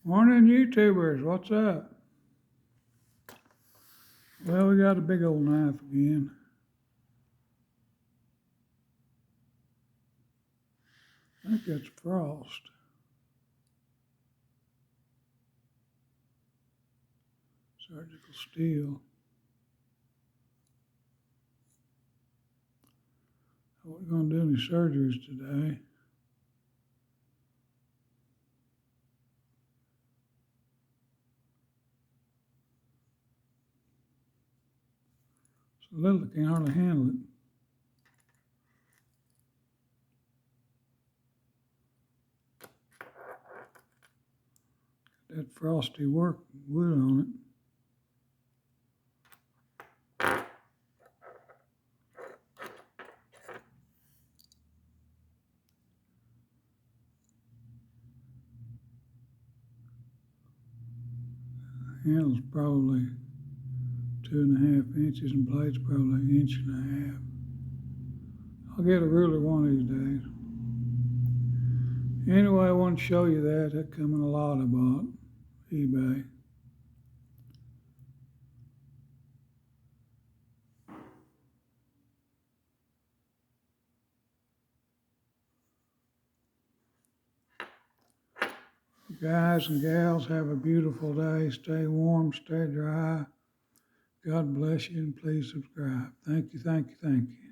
Morning, YouTubers. What's up? Well, we got a big old knife again. I think that's frost. Surgical steel. We're going to do any surgeries today. So little I can hardly handle it. That frosty work wood on it. Handle's probably 2.5 inches and blade's probably 1.5 inches. I'll get a ruler one of these days. Anyway, I want to show you that come in a lot I bought. eBay. Guys and gals, have a beautiful day. Stay warm, stay dry. God bless you, and please subscribe. Thank you, thank you, thank you.